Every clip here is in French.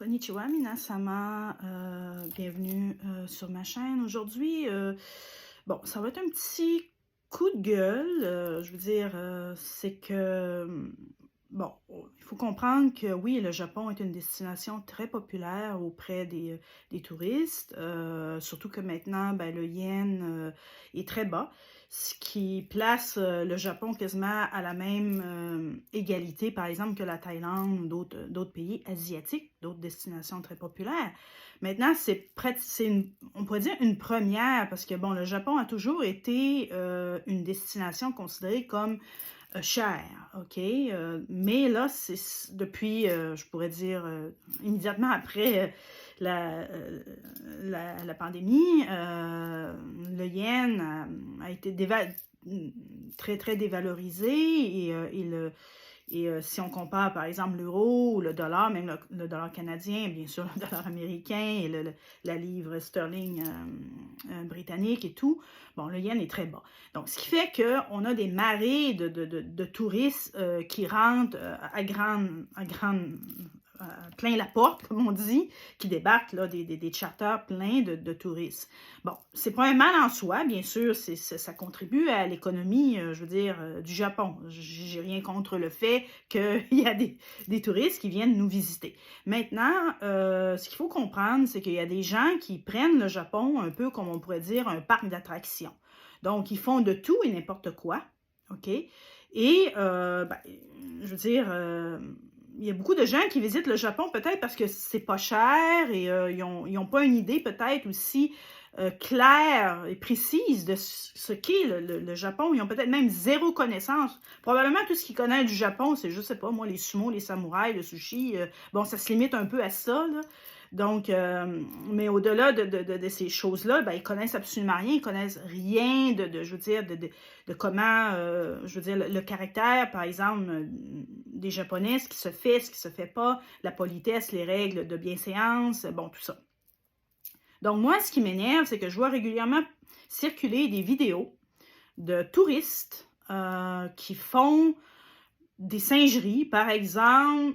Konnichiwa, minasama, bienvenue sur ma chaîne. Aujourd'hui, bon, ça va être un petit coup de gueule. Je veux dire, c'est que, bon, il faut comprendre que oui, le Japon est une destination très populaire auprès des touristes, surtout que maintenant, ben, le yen est très bas, ce qui place le Japon quasiment à la même égalité, par exemple, que la Thaïlande ou d'autres pays asiatiques, d'autres destinations très populaires. Maintenant, on pourrait dire une première, parce que, bon, le Japon a toujours été une destination considérée comme cher, OK? Mais là, c'est depuis, je pourrais dire, immédiatement après la pandémie, le yen a été très, très dévalorisé et si on compare, par exemple, l'euro ou le dollar, même le dollar canadien, bien sûr, le dollar américain et la livre sterling britannique et tout, bon, le yen est très bas. Donc, ce qui fait qu'on a des marées de touristes qui rentrent plein la porte, comme on dit, qui débarquent, là, des charters pleins de touristes. Bon, c'est pas un mal en soi, bien sûr, ça contribue à l'économie, je veux dire, du Japon. J'ai rien contre le fait qu'il y a des touristes qui viennent nous visiter. Maintenant, ce qu'il faut comprendre, c'est qu'il y a des gens qui prennent le Japon un peu, comme on pourrait dire, un parc d'attractions. Donc, ils font de tout et n'importe quoi, OK? Et, ben, je veux dire, il y a beaucoup de gens qui visitent le Japon peut-être parce que c'est pas cher et ils n'ont pas une idée peut-être aussi claire et précise de ce qu'est le Japon. Ils ont peut-être même zéro connaissance. Probablement tout ce qu'ils connaissent du Japon, c'est, je sais pas, moi, les sumo, les samouraïs, le sushi. Bon, ça se limite un peu à ça, là. Donc, mais au-delà de ces choses-là, ben, ils connaissent absolument rien, ils connaissent rien je veux dire, de comment, je veux dire, le caractère, par exemple, des Japonais, ce qui se fait, ce qui se fait pas, la politesse, les règles de bienséance, bon, tout ça. Donc, moi, ce qui m'énerve, c'est que je vois régulièrement circuler des vidéos de touristes qui font des singeries, par exemple,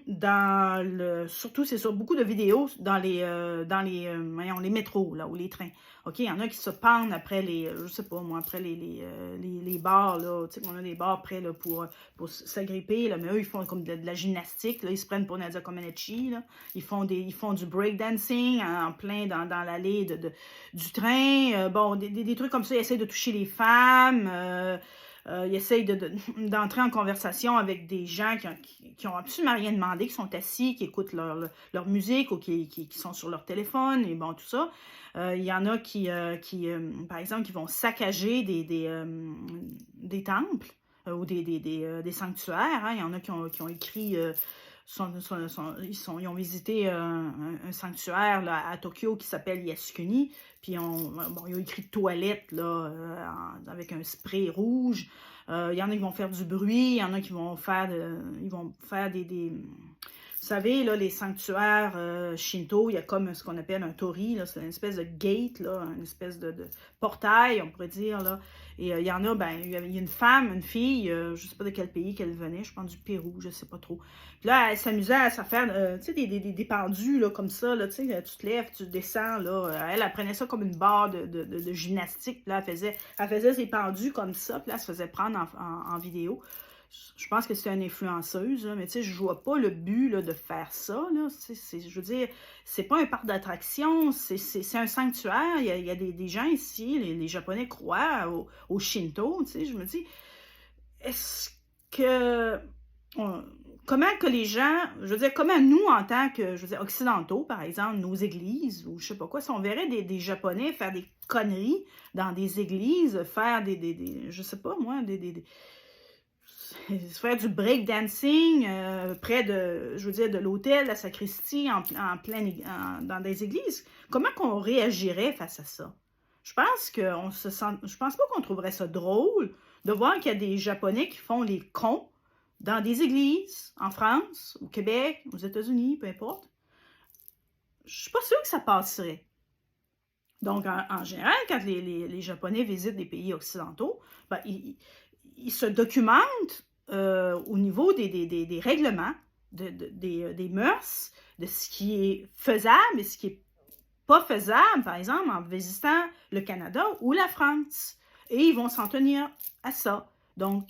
surtout c'est sur beaucoup de vidéos dans les métros, là, ou les trains. OK, il y en a qui se pendent après je sais pas moi, après les bars, là, tu sais, qu'on a des bars près, là, pour s'agripper, là, mais eux, ils font comme de la gymnastique, là, ils se prennent pour Nadia Comaneci, là. Ils font du breakdancing en plein dans l'allée du train, bon, des trucs comme ça, ils essaient de toucher les femmes, ils essayent d'entrer en conversation avec des gens qui ont absolument rien demandé, qui sont assis, qui écoutent leur musique ou qui sont sur leur téléphone, et bon, tout ça. Il y en a par exemple, qui vont saccager des temples ou des sanctuaires. Hein. Il y en a qui ont écrit... ils ont visité un sanctuaire là, à Tokyo qui s'appelle Yasukuni, puis ils ont écrit toilette là, avec un spray rouge. Il y en a qui vont faire du bruit, il y en a qui vont faire vous savez, là, les sanctuaires Shinto, il y a comme ce qu'on appelle un tori, c'est une espèce de gate, là, une espèce de portail, on pourrait dire, là. Et il y en a, ben, il y a une femme, une fille, je ne sais pas de quel pays qu'elle venait, je pense du Pérou, je ne sais pas trop. Puis là, elle s'amusait à faire, tu sais, des pendus, là, comme ça, là, tu sais, tu te lèves, tu descends, là. Elle prenait ça comme une barre de gymnastique, puis là, elle faisait ses pendus comme ça, puis là, elle se faisait prendre en vidéo. Je pense que c'est une influenceuse, là, mais tu sais, je vois pas le but là, de faire ça. Là. Je veux dire, c'est pas un parc d'attractions, c'est un sanctuaire. Il y a des gens ici, les Japonais croient au Shinto. Tu sais, je me dis, est-ce que... comment que les gens, je veux dire, comment nous, en tant que, je veux dire, occidentaux, par exemple, nos églises, ou je sais pas quoi, si on verrait des Japonais faire des conneries dans des églises, faire je sais pas moi, faire du breakdancing près je veux dire, de l'hôtel, la sacristie, dans des églises, comment qu'on réagirait face à ça? Je pense je pense pas qu'on trouverait ça drôle de voir qu'il y a des Japonais qui font les cons dans des églises, en France, au Québec, aux États-Unis, peu importe. Je suis pas sûre que ça passerait. Donc, en général, quand les Japonais visitent des pays occidentaux, ben, ils se documentent au niveau des règlements, des mœurs, de ce qui est faisable et ce qui est pas faisable, par exemple, en visitant le Canada ou la France. Et ils vont s'en tenir à ça. Donc,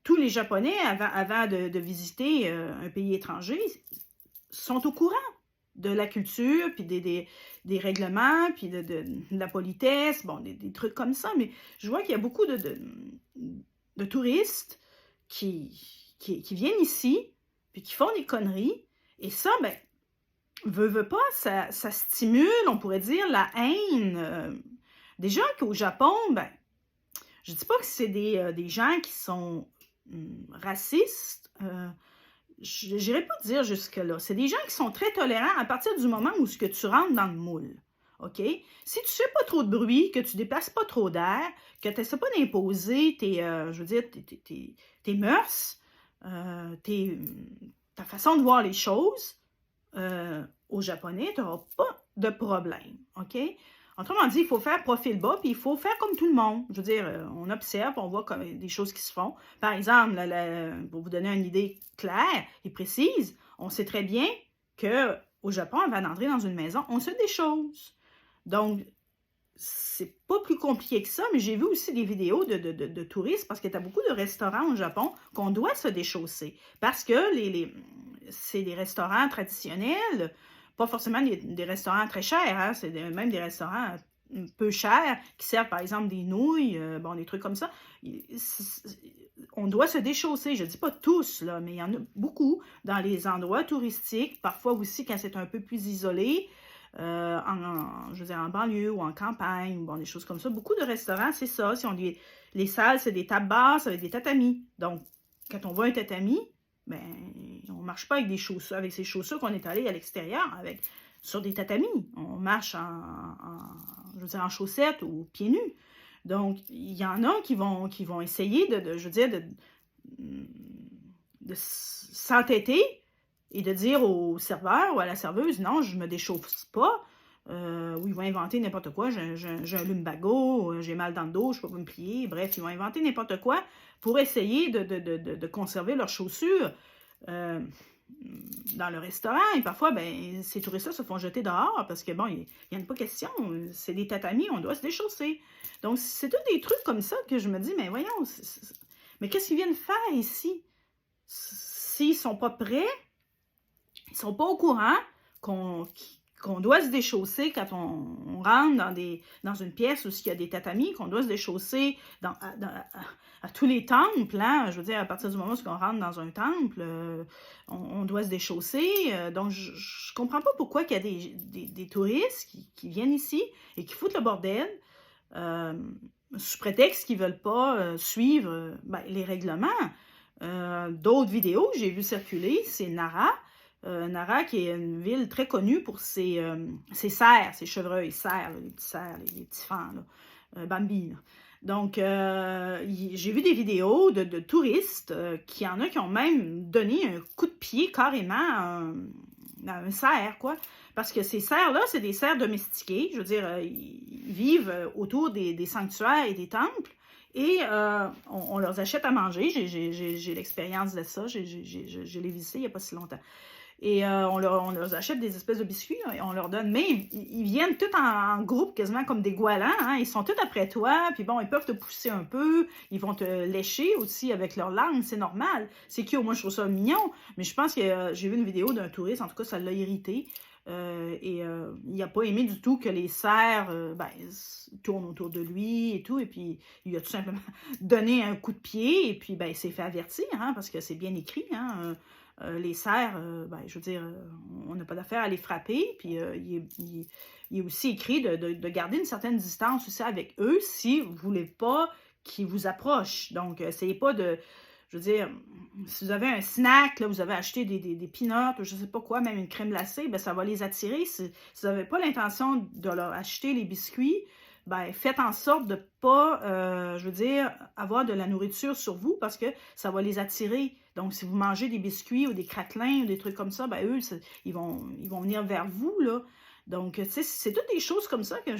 tous les Japonais, avant de visiter un pays étranger, sont au courant de la culture, puis des règlements, puis de la politesse, bon, des trucs comme ça. Mais je vois qu'il y a beaucoup de touristes qui viennent ici, puis qui font des conneries. Et ça, ben, veut pas, ça stimule, on pourrait dire, la haine. Déjà qu'au Japon, ben, je dis pas que c'est des gens qui sont racistes. J'irais pas dire jusque-là. C'est des gens qui sont très tolérants à partir du moment où ce que tu rentres dans le moule. OK? Si tu fais pas trop de bruit, que tu déplaces pas trop d'air, que tu n'essaies pas d'imposer tes mœurs, ta façon de voir les choses, aux Japonais, tu n'auras pas de problème. OK? Autrement dit, il faut faire profil bas, puis il faut faire comme tout le monde. Je veux dire, on observe, on voit comme des choses qui se font. Par exemple, pour vous donner une idée claire et précise, on sait très bien qu'au Japon, avant d'entrer dans une maison, on sait des choses. Donc, c'est pas plus compliqué que ça, mais j'ai vu aussi des vidéos de touristes, parce qu'il y a beaucoup de restaurants au Japon qu'on doit se déchausser. Parce que c'est des restaurants traditionnels, pas forcément des restaurants très chers, hein, c'est même des restaurants peu chers qui servent par exemple des nouilles, bon, des trucs comme ça. On doit se déchausser, je ne dis pas tous, là, mais il y en a beaucoup dans les endroits touristiques, parfois aussi quand c'est un peu plus isolé, je veux dire en banlieue ou en campagne, bon, des choses comme ça. Beaucoup de restaurants, c'est ça. Les salles, c'est des tables basses avec des tatamis. Donc, quand on voit un tatami, ben, on ne marche pas avec des chaussures, avec ces chaussures qu'on est allé à l'extérieur, sur des tatamis. On marche je veux dire, en chaussettes ou pieds nus. Donc, il y en a qui vont essayer de s'entêter et de dire au serveur ou à la serveuse, non, je ne me déchauffe pas, ou ils vont inventer n'importe quoi, j'ai un lumbago, j'ai mal dans le dos, je ne peux pas me plier, bref, ils vont inventer n'importe quoi pour essayer de conserver leurs chaussures dans le restaurant, et parfois, ben, ces touristes-là se font jeter dehors, parce que, bon, il n'y en a pas question, c'est des tatamis, on doit se déchausser. Donc, c'est tous des trucs comme ça que je me dis, mais voyons, mais qu'est-ce qu'ils viennent faire ici? S'ils ne sont pas prêts, ils ne sont pas au courant qu'on doit se déchausser quand on rentre dans une pièce où il y a des tatamis, qu'on doit se déchausser à tous les temples. Hein? Je veux dire, à partir du moment où on rentre dans un temple, on doit se déchausser. Donc, je ne comprends pas pourquoi il y a des touristes qui viennent ici et qui foutent le bordel sous prétexte qu'ils ne veulent pas suivre les règlements. D'autres vidéos que j'ai vues circuler, c'est Nara. Nara, qui est une ville très connue pour ses cerfs, ses chevreuils, cerfs, les petits fans, Bambi. Là. Donc, j'ai vu des vidéos de touristes qui ont même donné un coup de pied carrément à un cerf, quoi. Parce que ces cerfs-là, c'est des cerfs domestiqués. Je veux dire, ils vivent autour des sanctuaires et des temples. Et on leur achète à manger. J'ai l'expérience de ça. Je l'ai visité il n'y a pas si longtemps. Et on leur achète des espèces de biscuits, là, et on leur donne. Mais ils viennent tous en groupe, quasiment comme des goélands. Hein, ils sont tous après toi, puis bon, ils peuvent te pousser un peu. Ils vont te lécher aussi avec leur langue, c'est normal. C'est cute, moi je trouve ça mignon. Mais je pense que j'ai vu une vidéo d'un touriste, en tout cas ça l'a irrité. Il n'a pas aimé du tout que les cerfs tournent autour de lui et tout. Et puis il a tout simplement donné un coup de pied. Et puis il s'est fait avertir, hein, parce que c'est bien écrit, hein. Les cerfs, je veux dire, on n'a pas d'affaire à les frapper. Puis il est aussi écrit de garder une certaine distance aussi avec eux si vous ne voulez pas qu'ils vous approchent. Donc, essayez pas je veux dire, si vous avez un snack, là, vous avez acheté des peanuts ou je ne sais pas quoi, même une crème glacée, ben, ça va les attirer. Si vous n'avez pas l'intention de leur acheter les biscuits, ben, faites en sorte de ne pas, je veux dire, avoir de la nourriture sur vous parce que ça va les attirer. Donc, si vous mangez des biscuits ou des craquelins ou des trucs comme ça, ben, eux, ils vont venir vers vous, là. Donc, tu sais, c'est toutes des choses comme ça que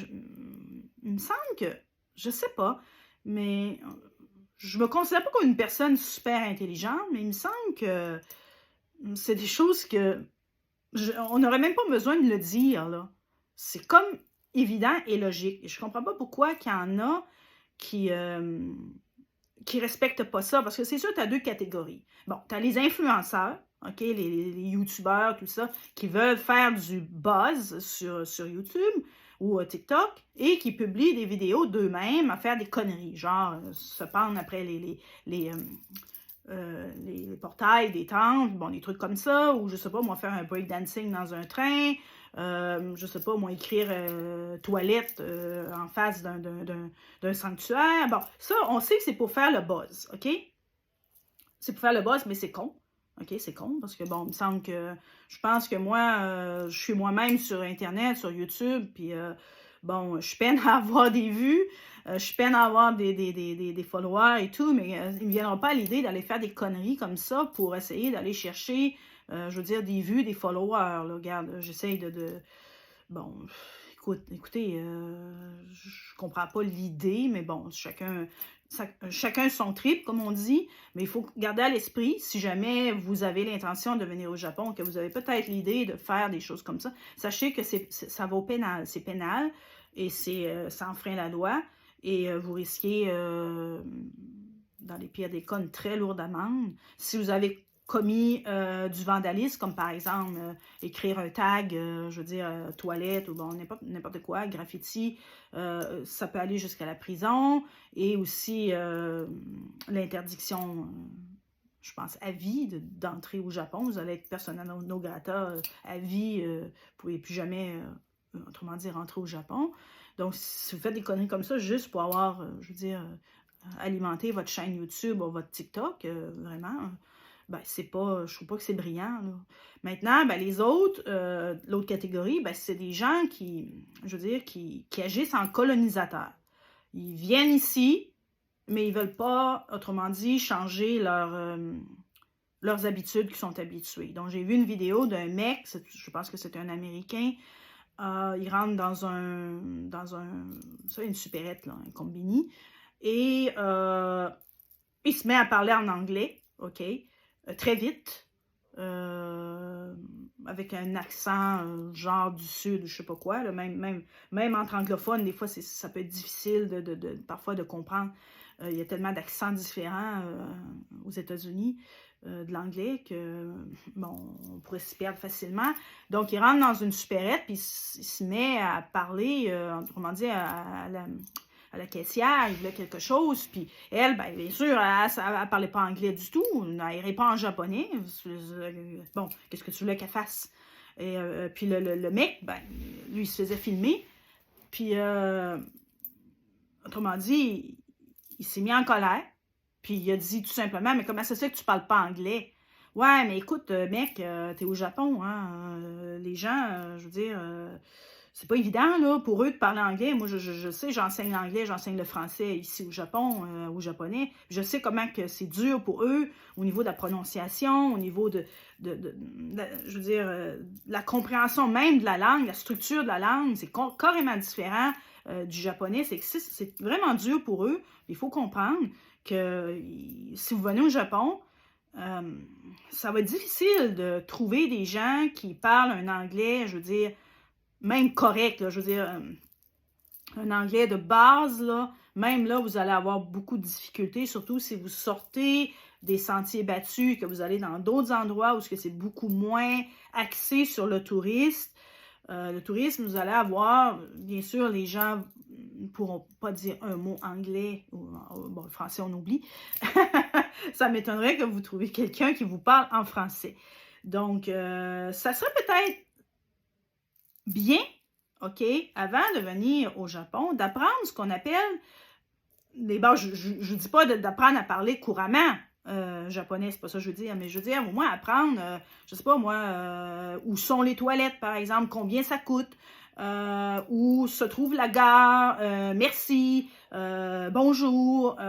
il me semble que, je sais pas, mais je me considère pas comme une personne super intelligente, mais il me semble que c'est des choses que on n'aurait même pas besoin de le dire, là. C'est comme évident et logique. Et je comprends pas pourquoi qu'il y en a qui respectent pas ça, parce que c'est sûr, tu as deux catégories. Bon, tu as les influenceurs, OK, les youtubeurs, tout ça, qui veulent faire du buzz sur YouTube ou TikTok et qui publient des vidéos d'eux-mêmes à faire des conneries, genre se prendre après les, les portails des tentes, bon, des trucs comme ça, ou je sais pas, moi, faire un breakdancing dans un train, je sais pas, moi, écrire toilette en face d'un sanctuaire. Bon, ça, on sait que c'est pour faire le buzz, OK? C'est pour faire le buzz, mais c'est con. OK, c'est con, parce que, bon, il me semble que, je pense que moi, je suis moi-même sur Internet, sur YouTube, puis, bon, je peine à avoir des vues, je peine à avoir des followers et tout, mais il ne me viendra pas à l'idée d'aller faire des conneries comme ça pour essayer d'aller chercher, je veux dire, des vues, des followers, là. Regarde, j'essaye bon, écoutez, je comprends pas l'idée, mais bon, chacun son trip, comme on dit, mais il faut garder à l'esprit, si jamais vous avez l'intention de venir au Japon, que vous avez peut-être l'idée de faire des choses comme ça, sachez que ça va au pénal, c'est pénal, et ça enfreint la loi, et vous risquez, dans les pires des cas, une très lourde amende. Si vous avez commis du vandalisme, comme par exemple écrire un tag, je veux dire, toilette ou bon, n'importe quoi, graffiti, ça peut aller jusqu'à la prison et aussi l'interdiction, je pense, à vie d'entrer au Japon. Vous allez être persona non grata à vie, vous ne pouvez plus jamais, autrement dit, rentrer au Japon. Donc, si vous faites des conneries comme ça, juste pour avoir, je veux dire, alimenter votre chaîne YouTube ou votre TikTok, vraiment, ben, c'est pas, je trouve pas que c'est brillant, là. Maintenant, ben, les autres, l'autre catégorie, ben, c'est des gens qui, je veux dire, qui agissent en colonisateurs. Ils viennent ici, mais ils veulent pas, autrement dit, changer leurs habitudes qu'ils sont habitués. Donc, j'ai vu une vidéo d'un mec, je pense que c'est un Américain, il rentre dans une supérette, là, un combini, et il se met à parler en anglais, OK? Très vite, avec un accent genre du sud, je sais pas quoi, là, même entre anglophones, des fois, ça peut être difficile parfois de comprendre. Il y a tellement d'accents différents aux États-Unis de l'anglais que, bon, on pourrait s'y perdre facilement. Donc, il rentre dans une supérette, puis il se met à parler, autrement dit, à la caissière, il voulait quelque chose, puis elle, ben, bien sûr, elle ne parlait pas anglais du tout, elle ne répond en japonais. Bon, qu'est-ce que tu voulais qu'elle fasse? Et puis le mec, ben, lui, il se faisait filmer, puis, autrement dit, il s'est mis en colère, puis il a dit tout simplement, mais comment ça se fait que tu ne parles pas anglais? Ouais, mais écoute, mec, t'es au Japon, hein, les gens, je veux dire... c'est pas évident, là, pour eux de parler anglais. Moi, je sais, j'enseigne l'anglais, j'enseigne le français ici au Japon, au japonais. Je sais comment que c'est dur pour eux au niveau de la prononciation, au niveau je veux dire, la compréhension même de la langue, la structure de la langue. C'est carrément différent du japonais. C'est vraiment dur pour eux. Il faut comprendre que si vous venez au Japon, ça va être difficile de trouver des gens qui parlent un anglais, je veux dire, même correct, là, je veux dire, un anglais de base, là, même là, vous allez avoir beaucoup de difficultés, surtout si vous sortez des sentiers battus, que vous allez dans d'autres endroits où c'est beaucoup moins axé sur le touriste. Le tourisme, vous allez avoir, bien sûr, les gens ne pourront pas dire un mot anglais, bon, le français, on oublie. Ça m'étonnerait que vous trouviez quelqu'un qui vous parle en français. Donc, ça serait peut-être bien, OK, avant de venir au Japon, d'apprendre ce qu'on appelle les bases. Je ne dis pas d'apprendre à parler couramment japonais, c'est pas ça que je veux dire, mais je veux dire au moins apprendre, je sais pas moi, où sont les toilettes, par exemple, combien ça coûte, où se trouve la gare, merci, bonjour,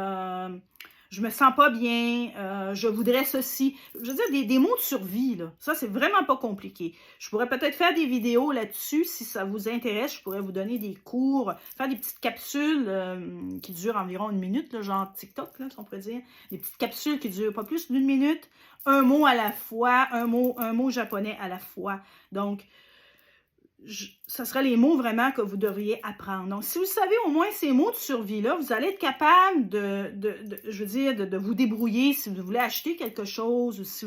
je me sens pas bien, je voudrais ceci. Je veux dire, des mots de survie, là. Ça, c'est vraiment pas compliqué. Je pourrais peut-être faire des vidéos là-dessus, si ça vous intéresse. Je pourrais vous donner des cours, faire des petites capsules qui durent environ 1 minute, là, genre TikTok, là, si on pourrait dire. Des petites capsules qui durent pas plus d'1 minute, un mot à la fois, un mot japonais à la fois. Donc, ça serait les mots vraiment que vous devriez apprendre. Donc, si vous savez au moins ces mots de survie-là, vous allez être capable je veux dire, de vous débrouiller si vous voulez acheter quelque chose, ou si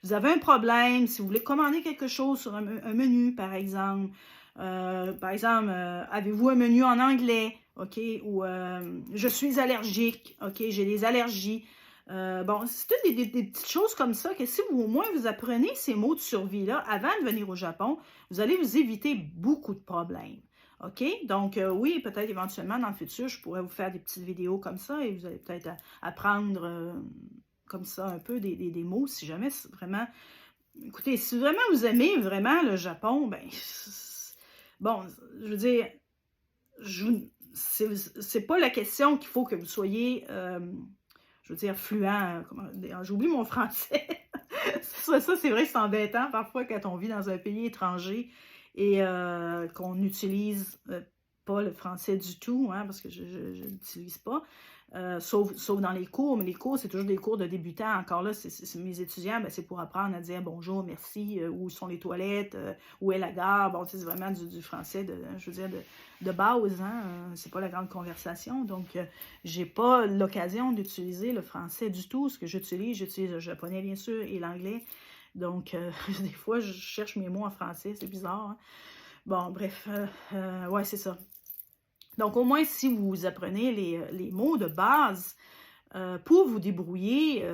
vous avez un problème, si vous voulez commander quelque chose sur un menu, par exemple. Avez-vous un menu en anglais, OK? Ou je suis allergique, OK? J'ai des allergies. Bon, c'est toutes des petites choses comme ça que si au moins vous apprenez ces mots de survie-là avant de venir au Japon, vous allez vous éviter beaucoup de problèmes. OK? Donc, oui, peut-être éventuellement dans le futur, je pourrais vous faire des petites vidéos comme ça et vous allez peut-être apprendre comme ça un peu des mots si jamais vraiment... Écoutez, si vraiment vous aimez vraiment le Japon, ben, bon, je veux dire, c'est pas la question qu'il faut que vous soyez... je veux dire, fluent, j'oublie mon français. ça, c'est vrai, c'est embêtant parfois quand on vit dans un pays étranger et qu'on n'utilise pas le français du tout, hein, parce que je ne l'utilise pas, sauf dans les cours, mais les cours, c'est toujours des cours de débutants. Encore là, mes étudiants, ben, c'est pour apprendre à dire bonjour, merci, où sont les toilettes, où est la gare. Bon, c'est vraiment du français, je veux dire, de base, hein, c'est pas la grande conversation. Donc, j'ai pas l'occasion d'utiliser le français du tout. Ce que j'utilise le japonais, bien sûr, et l'anglais. Donc, des fois, je cherche mes mots en français, c'est bizarre, hein? Bon, bref, ouais, c'est ça. Donc, au moins, si vous apprenez les mots de base pour vous débrouiller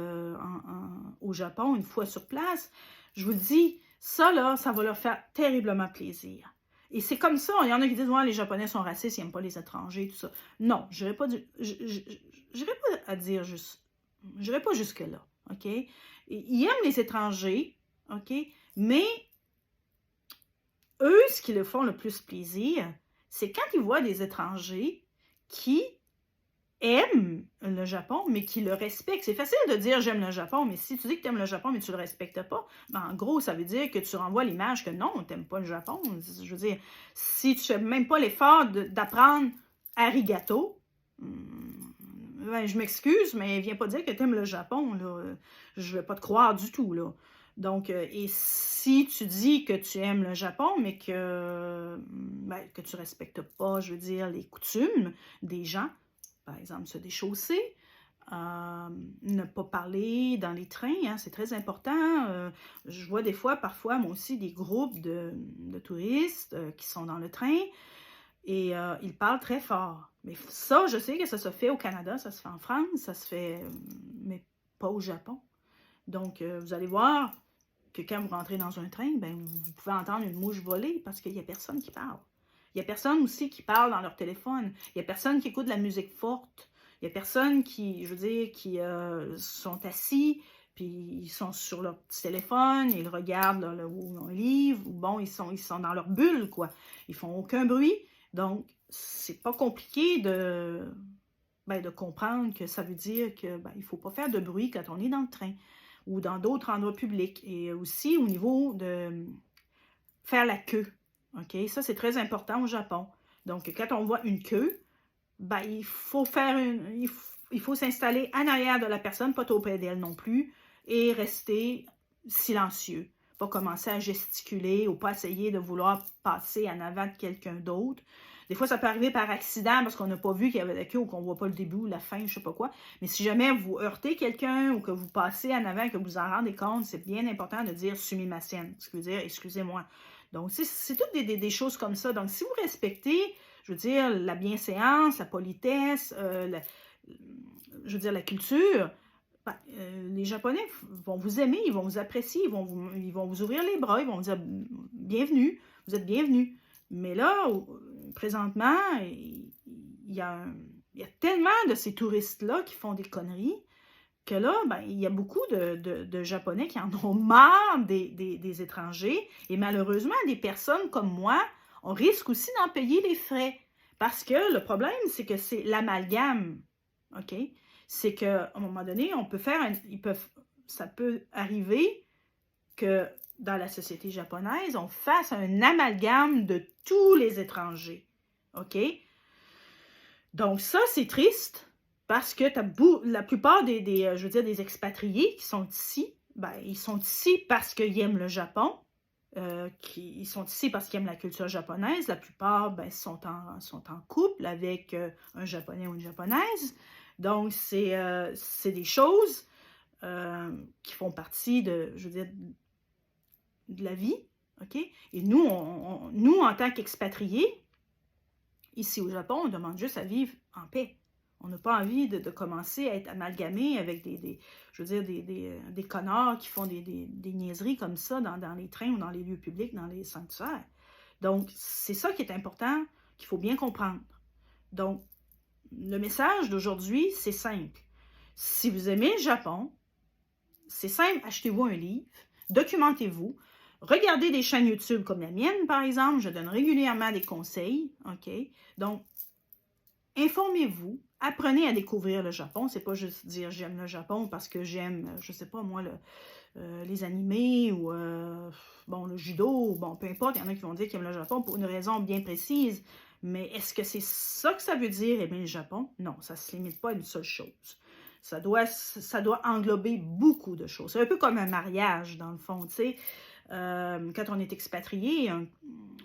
au Japon une fois sur place, je vous dis, ça, là, ça va leur faire terriblement plaisir. Et c'est comme ça, il y en a qui disent, ouais, les Japonais sont racistes, ils n'aiment pas les étrangers, tout ça. Non, je n'irai pas, pas à dire juste, je n'irai pas jusque-là, OK? Ils aiment les étrangers, OK? Mais eux, ce qui leur font le plus plaisir, c'est quand ils voient des étrangers qui aiment le Japon, mais qui le respectent. C'est facile de dire « j'aime le Japon », mais si tu dis que tu aimes le Japon, mais tu ne le respectes pas, ben en gros, ça veut dire que tu renvoies l'image que non, tu n'aimes pas le Japon. Je veux dire, si tu ne fais même pas l'effort d'apprendre arigato, ben, je m'excuse, mais viens pas dire que tu aimes le Japon, là. Je ne vais pas te croire du tout, là. Donc, et si tu dis que tu aimes le Japon, mais que tu ne respectes pas, je veux dire, les coutumes des gens, par exemple, se déchausser, ne pas parler dans les trains, hein, c'est très important. Je vois des fois, parfois, moi aussi, des groupes de touristes qui sont dans le train et ils parlent très fort. Mais ça, je sais que ça se fait au Canada, ça se fait en France, ça se fait, mais pas au Japon. Donc, vous allez voir que quand vous rentrez dans un train, ben, vous pouvez entendre une mouche voler parce qu'il n'y a personne qui parle. Il n'y a personne aussi qui parle dans leur téléphone. Il n'y a personne qui écoute de la musique forte. Il n'y a personne qui, je veux dire, qui sont assis, puis ils sont sur leur petit téléphone, ils regardent un livre, ou bon, ils sont dans leur bulle, quoi. Ils font aucun bruit. Donc, c'est pas compliqué de comprendre que ça veut dire que il ne faut pas faire de bruit quand on est dans le train ou dans d'autres endroits publics. Et aussi au niveau de faire la queue. OK? Ça, c'est très important au Japon. Donc, quand on voit une queue, il faut s'installer en arrière de la personne, pas trop près d'elle non plus, et rester silencieux. Pas commencer à gesticuler ou pas essayer de vouloir passer en avant de quelqu'un d'autre. Des fois, ça peut arriver par accident parce qu'on n'a pas vu qu'il y avait la queue ou qu'on ne voit pas le début ou la fin, je ne sais pas quoi. Mais si jamais vous heurtez quelqu'un ou que vous passez en avant et que vous en rendez compte, c'est bien important de dire « sumimasen », ce qui veut dire « excusez-moi ». Donc, c'est toutes des choses comme ça. Donc, si vous respectez, je veux dire, la bienséance, la politesse, je veux dire, la culture, les Japonais vont vous aimer, ils vont vous apprécier, ils vont vous ouvrir les bras, ils vont vous dire « bienvenue, vous êtes bienvenue ». Mais là, présentement, il y a tellement de ces touristes-là qui font des conneries que là, il y a beaucoup de Japonais qui en ont marre des étrangers. Et malheureusement, des personnes comme moi, on risque aussi d'en payer les frais. Parce que le problème, c'est que c'est l'amalgame. OK? c'est qu'à un moment donné, ça peut arriver que dans la société japonaise, on fasse un amalgame de tous les étrangers. OK? Donc ça, c'est triste parce que la plupart je veux dire, des expatriés qui sont ici, ben, ils sont ici parce qu'ils aiment le Japon, ils sont ici parce qu'ils aiment la culture japonaise. La plupart ben, sont en couple avec un Japonais ou une Japonaise. Donc, c'est des choses qui font partie je veux dire, de la vie. OK? Et nous, nous en tant qu'expatriés, ici au Japon, on demande juste à vivre en paix. On n'a pas envie de commencer à être amalgamé avec je veux dire, des connards qui font des niaiseries comme ça dans les trains ou dans les lieux publics, dans les sanctuaires. Donc, c'est ça qui est important, qu'il faut bien comprendre. Donc, le message d'aujourd'hui, c'est simple. Si vous aimez le Japon, c'est simple, achetez-vous un livre, documentez-vous, regardez des chaînes YouTube comme la mienne, par exemple, je donne régulièrement des conseils, OK? Donc, informez-vous, apprenez à découvrir le Japon. C'est pas juste dire j'aime le Japon parce que j'aime, je sais pas moi, les animés ou bon, le judo, bon, peu importe, il y en a qui vont dire qu'ils aiment le Japon pour une raison bien précise. Mais est-ce que c'est ça que ça veut dire aimer le Japon? Non, ça ne se limite pas à une seule chose. Ça doit englober beaucoup de choses. C'est un peu comme un mariage, dans le fond, tu sais. Quand on est expatrié,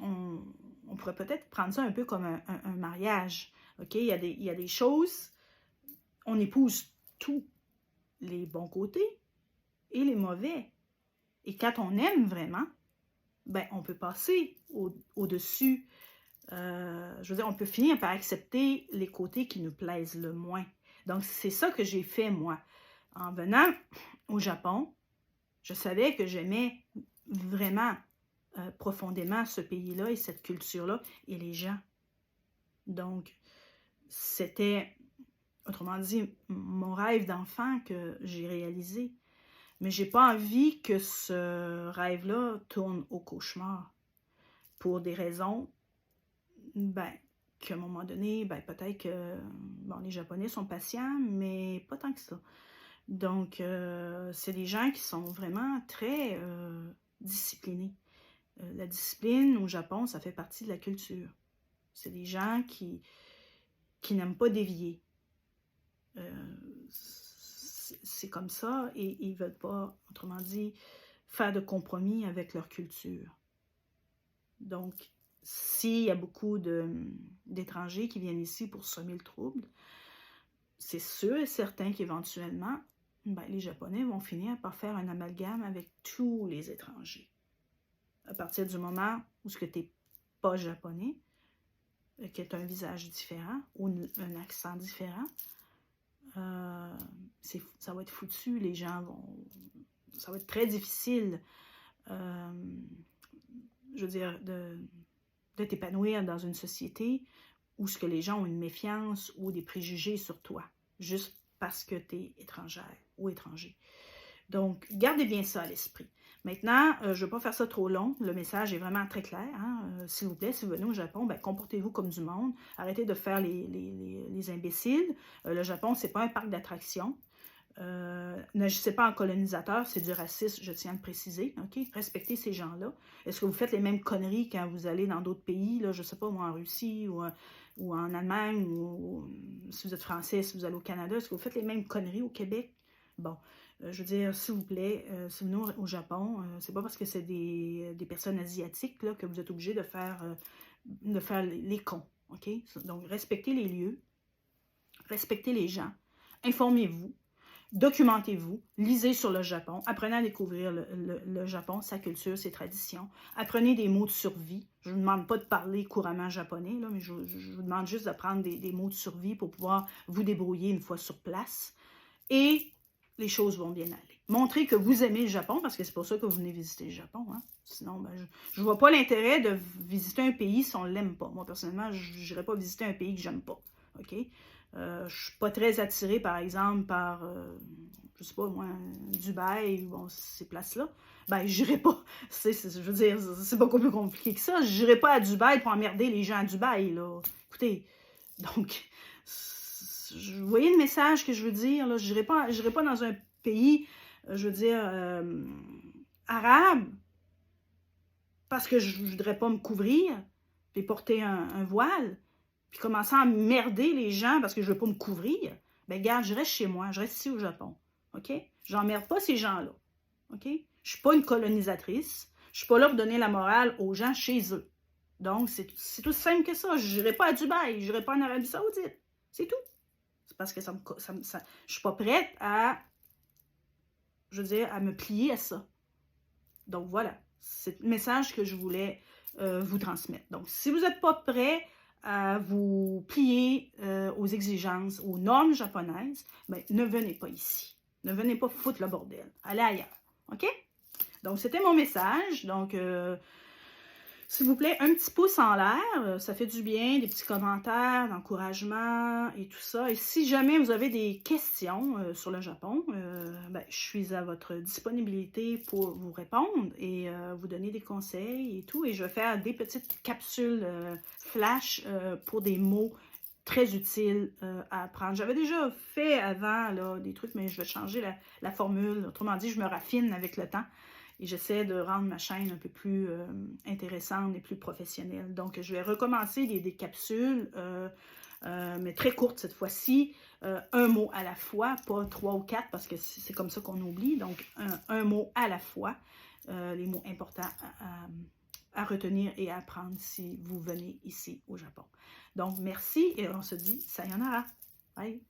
on pourrait peut-être prendre ça un peu comme un mariage. OK? Il y a des choses, on épouse tous les bons côtés et les mauvais. Et quand on aime vraiment, ben, on peut passer au-dessus. Je veux dire, on peut finir par accepter les côtés qui nous plaisent le moins. Donc, c'est ça que j'ai fait, moi. En venant au Japon, je savais que j'aimais vraiment profondément ce pays-là et cette culture-là et les gens. Donc, c'était, autrement dit, mon rêve d'enfant que j'ai réalisé. Mais j'ai pas envie que ce rêve-là tourne au cauchemar. Pour des raisons, ben, qu'à un moment donné, ben, peut-être que bon, les Japonais sont patients, mais pas tant que ça. Donc, c'est des gens qui sont vraiment très disciplinés. La discipline au Japon, ça fait partie de la culture. C'est des gens qui n'aiment pas dévier. C'est comme ça et ils ne veulent pas, autrement dit, faire de compromis avec leur culture. Donc, s'il y a beaucoup d'étrangers qui viennent ici pour semer le trouble, c'est sûr et certain qu'éventuellement, ben, les Japonais vont finir par faire un amalgame avec tous les étrangers. À partir du moment où tu n'es pas japonais, que tu as un visage différent ou un accent différent, ça va être foutu, les gens ça va être très difficile, je veux dire, de t'épanouir dans une société où ce que les gens ont une méfiance ou des préjugés sur toi, juste parce que tu es étrangère ou étranger. Donc, gardez bien ça à l'esprit. Maintenant, je ne vais pas faire ça trop long. Le message est vraiment très clair. Hein? S'il vous plaît, si vous venez au Japon, ben, comportez-vous comme du monde. Arrêtez de faire les imbéciles. Le Japon, ce n'est pas un parc d'attractions. N'agissez pas en colonisateur, c'est du racisme, je tiens à le préciser. Okay? Respectez ces gens-là. Est-ce que vous faites les mêmes conneries quand vous allez dans d'autres pays, là, je ne sais pas, moi, en Russie ou en Allemagne, ou si vous êtes français, si vous allez au Canada, est-ce que vous faites les mêmes conneries au Québec? Bon, je veux dire, s'il vous plaît, si vous venez au Japon, c'est pas parce que c'est des personnes asiatiques là, que vous êtes obligé de faire les cons. OK? Donc, respectez les lieux, respectez les gens, informez-vous, documentez-vous, lisez sur le Japon, apprenez à découvrir le Japon, sa culture, ses traditions, apprenez des mots de survie. Je ne vous demande pas de parler couramment japonais, là, mais je vous demande juste d'apprendre des mots de survie pour pouvoir vous débrouiller une fois sur place. Et les choses vont bien aller. Montrez que vous aimez le Japon, parce que c'est pour ça que vous venez visiter le Japon. Hein? Sinon, ben, je ne vois pas l'intérêt de visiter un pays si on ne l'aime pas. Moi, personnellement, je n'irai pas visiter un pays que je n'aime pas. OK? Je ne suis pas très attirée, par exemple, par, je ne sais pas, moi, Dubaï, bon, ces places-là. Ben, je n'irai pas. Je veux dire, c'est beaucoup plus compliqué que ça. Je n'irai pas à Dubaï pour emmerder les gens à Dubaï, là. Écoutez, donc, vous voyez le message que je veux dire, là? Je n'irai pas dans un pays, je veux dire, arabe, parce que je ne voudrais pas me couvrir, puis porter un voile, puis commencer à emmerder les gens parce que je ne veux pas me couvrir. Ben regarde, je reste chez moi, je reste ici au Japon, OK? J'emmerde pas ces gens-là, OK? Je ne suis pas une colonisatrice, je ne suis pas là pour donner la morale aux gens chez eux. Donc, c'est tout simple que ça. Je n'irai pas à Dubaï, je n'irai pas en Arabie Saoudite. C'est tout. C'est parce que je ne suis pas prête à, je veux dire, à me plier à ça. Donc, voilà. C'est le message que je voulais vous transmettre. Donc, si vous n'êtes pas prêt à vous plier aux exigences, aux normes japonaises, ben, ne venez pas ici. Ne venez pas foutre le bordel. Allez ailleurs. OK? Donc, c'était mon message. Donc, s'il vous plaît, un petit pouce en l'air, ça fait du bien, des petits commentaires, d'encouragement et tout ça. Et si jamais vous avez des questions sur le Japon, ben, je suis à votre disponibilité pour vous répondre et vous donner des conseils et tout. Et je vais faire des petites capsules flash pour des mots très utiles à apprendre. J'avais déjà fait avant là, des trucs, mais je vais changer la formule. Autrement dit, je me raffine avec le temps. Et j'essaie de rendre ma chaîne un peu plus intéressante et plus professionnelle. Donc, je vais recommencer des capsules, mais très courtes cette fois-ci. Un mot à la fois, pas 3 ou 4, parce que c'est comme ça qu'on oublie. Donc, un mot à la fois. Les mots importants à retenir et à apprendre si vous venez ici au Japon. Donc, merci et on se dit sayonara. Bye!